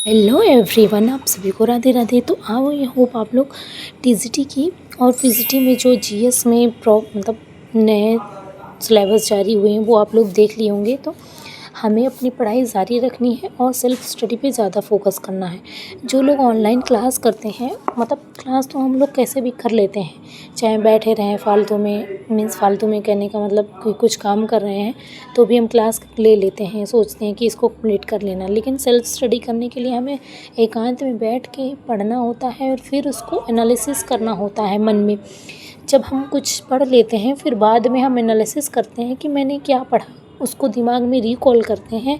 Hello everyone, आप सभी को राधे राधे। तो आई होप आप लोग टीजीटी की और पीजीटी में जो जीएस में मतलब नए सिलेबस जारी हुए हैं वो आप लोग देख लिए होंगे। तो हमें अपनी पढ़ाई जारी रखनी है और सेल्फ स्टडी पे ज़्यादा फोकस करना है। जो लोग ऑनलाइन क्लास करते हैं, मतलब क्लास तो हम लोग कैसे भी कर लेते हैं, चाहे बैठे रहें फालतू में, मीन्स फालतू में कहने का मतलब कोई कुछ काम कर रहे हैं तो भी हम क्लास ले लेते हैं, सोचते हैं कि इसको कंप्लीट कर लेना। लेकिन सेल्फ स्टडी करने के लिए हमें एकांत में बैठ के पढ़ना होता है और फिर उसको एनालिसिस करना होता है मन में। जब हम कुछ पढ़ लेते हैं फिर बाद में हम एनालिसिस करते हैं कि मैंने क्या पढ़ा, उसको दिमाग में रिकॉल करते हैं,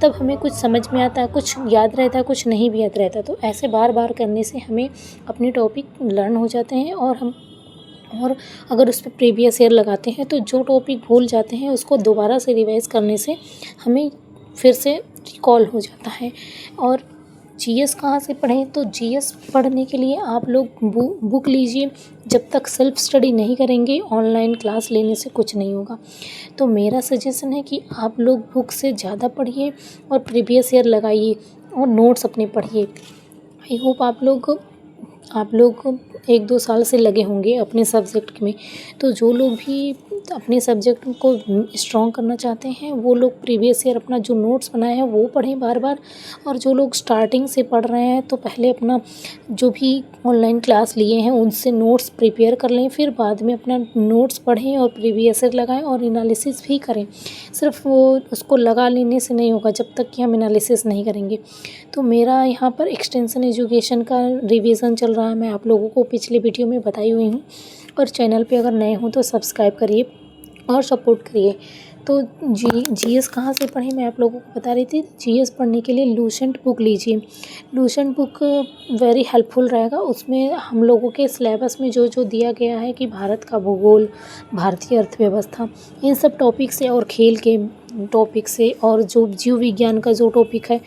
तब हमें कुछ समझ में आता है, कुछ याद रहता है, कुछ नहीं भी याद रहता। तो ऐसे बार बार करने से हमें अपने टॉपिक लर्न हो जाते हैं और अगर उस पर प्रीवियस ईयर लगाते हैं तो जो टॉपिक भूल जाते हैं उसको दोबारा से रिवाइज़ करने से हमें फिर से रिकॉल हो जाता है। और जीएस कहाँ से पढ़ें? तो जीएस पढ़ने के लिए आप लोग बुक लीजिए। जब तक सेल्फ स्टडी नहीं करेंगे ऑनलाइन क्लास लेने से कुछ नहीं होगा। तो मेरा सजेशन है कि आप लोग बुक से ज़्यादा पढ़िए और प्रीवियस ईयर लगाइए और नोट्स अपने पढ़िए। आई होप आप लोग 1-2 साल से लगे होंगे अपने सब्जेक्ट में। तो जो लोग भी अपने सब्जेक्ट को स्ट्रॉन्ग करना चाहते हैं वो लोग प्रीवियस ईयर अपना जो नोट्स बनाए हैं वो पढ़ें बार बार। और जो लोग स्टार्टिंग से पढ़ रहे हैं तो पहले अपना जो भी ऑनलाइन क्लास लिए हैं उनसे नोट्स प्रिपेयर कर लें, फिर बाद में अपना नोट्स पढ़ें और प्रीवियस ईयर लगाएं और एनालिसिस भी करें। सिर्फ वो उसको लगा लेने से नहीं होगा जब तक कि हम एनालिसिस नहीं करेंगे। तो मेरा यहाँ पर एक्सटेंशन एजुकेशन का रिवीजन चल रहा है, मैं आप लोगों को पिछले वीडियो में बताई हुई हूँ। और चैनल पे अगर नए हो तो सब्सक्राइब करिए और सपोर्ट करिए। तो जीएस कहाँ से पढ़ें मैं आप लोगों को बता रही थी। जीएस पढ़ने के लिए लूसेंट बुक लीजिए। लूसेंट बुक वेरी हेल्पफुल रहेगा। उसमें हम लोगों के सिलेबस में जो जो दिया गया है कि भारत का भूगोल, भारतीय अर्थव्यवस्था, इन सब टॉपिक से और खेल के टॉपिक से और जो जीव विज्ञान का जो टॉपिक है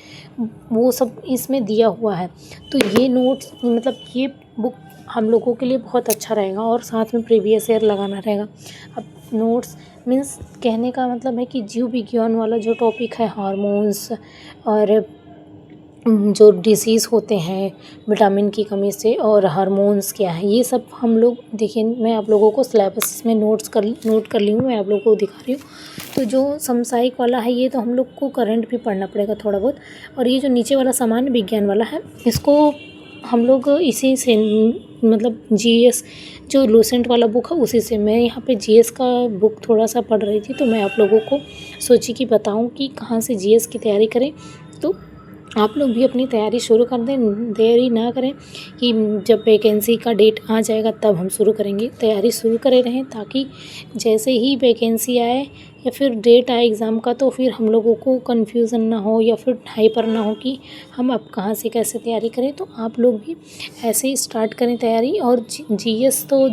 वो सब इसमें दिया हुआ है। तो ये नोट्स मतलब ये बुक हम लोगों के लिए बहुत अच्छा रहेगा और साथ में प्रीवियस ईयर लगाना रहेगा। अब नोट्स मीन्स कहने का मतलब है कि जीव विज्ञान वाला जो टॉपिक है, हार्मोन्स और जो डिसीज़ होते हैं विटामिन की कमी से और हार्मोन्स क्या है, ये सब हम लोग देखिए, मैं आप लोगों को सिलेबस में नोट कर ली हूँ, मैं आप लोगों को दिखा रही हूँ। तो जो समसामयिक वाला है ये तो हम लोग को करंट भी पढ़ना पड़ेगा थोड़ा बहुत। और ये जो नीचे वाला सामान्य विज्ञान वाला है इसको हम लोग इसी से मतलब जीएस जो लूसेंट वाला बुक है उसी से, मैं यहाँ पे जीएस का बुक थोड़ा सा पढ़ रही थी तो मैं आप लोगों को सोची कि बताऊँ कि कहाँ से जीएस की तैयारी करें। तो आप लोग भी अपनी तैयारी शुरू कर दें, देरी ना करें कि जब वैकेंसी का डेट आ जाएगा तब हम शुरू करेंगे। तैयारी शुरू करे रहें ताकि जैसे ही वैकेंसी आए या फिर डेट आए एग्ज़ाम का तो फिर हम लोगों को कन्फ्यूज़न ना हो या फिर हाइपर ना हो कि हम अब कहाँ से कैसे तैयारी करें। तो आप लोग भी ऐसे ही स्टार्ट करें तैयारी। और जीएस तो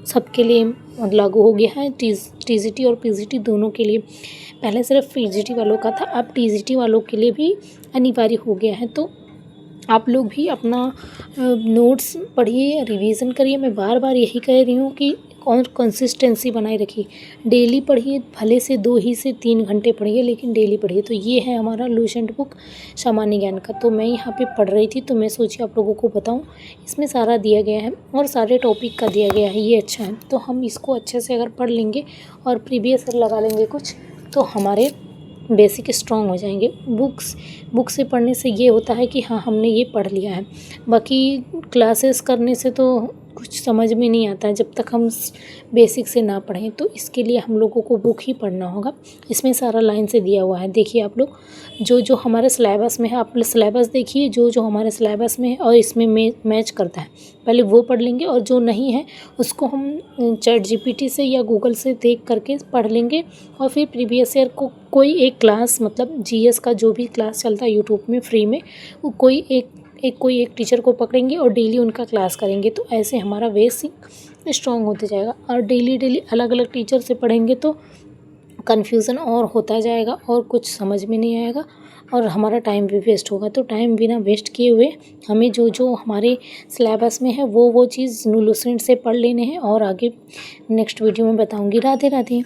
सबके लिए लागू हो गया है, टीजीटी और पीजीटी दोनों के लिए। पहले सिर्फ पीजीटी वालों का था, अब टीजीटी वालों के लिए भी अनिवार्य हो गया है। तो आप लोग भी अपना नोट्स पढ़िए, रिवीजन करिए। मैं बार बार यही कह रही हूँ कि और कंसिस्टेंसी बनाए रखिए। डेली पढ़िए, भले से 2 ही से 3 घंटे पढ़िए लेकिन डेली पढ़िए। तो ये है हमारा लूसेंट बुक सामान्य ज्ञान का। तो मैं यहाँ पे पढ़ रही थी तो मैं सोची आप लोगों को बताऊँ। इसमें सारा दिया गया है और सारे टॉपिक का दिया गया है, ये अच्छा है। तो हम इसको अच्छे से अगर पढ़ लेंगे और प्रीवियस ईयर लगा लेंगे कुछ तो हमारे बेसिक स्ट्रॉन्ग हो जाएंगे। बुक से पढ़ने से ये होता है कि हाँ हमने ये पढ़ लिया है। बाकी क्लासेस करने से तो कुछ समझ में नहीं आता है जब तक हम बेसिक से ना पढ़ें। तो इसके लिए हम लोगों को बुक ही पढ़ना होगा। इसमें सारा लाइन से दिया हुआ है। देखिए आप लोग जो जो हमारे सिलेबस में है, आप सिलेबस देखिए जो जो हमारे सिलेबस में है और इसमें मैच करता है, पहले वो पढ़ लेंगे। और जो नहीं है उसको हम चैट जीपीटी से या गूगल से देख करके पढ़ लेंगे। और फिर प्रीवियस ईयर को कोई एक क्लास, मतलब जीएस का जो भी क्लास चलता है यूट्यूब में फ्री में, वो कोई एक टीचर को पकड़ेंगे और डेली उनका क्लास करेंगे। तो ऐसे हमारा बेसिक स्ट्रॉन्ग होते जाएगा। और डेली अलग अलग टीचर से पढ़ेंगे तो कन्फ्यूज़न और होता जाएगा और कुछ समझ में नहीं आएगा और हमारा टाइम भी वेस्ट होगा। तो टाइम बिना वेस्ट किए हुए हमें जो जो हमारे सिलेबस में है वो चीज़ लूसेंट से पढ़ लेने हैं। और आगे नेक्स्ट वीडियो में बताऊँगी। राधे राधे।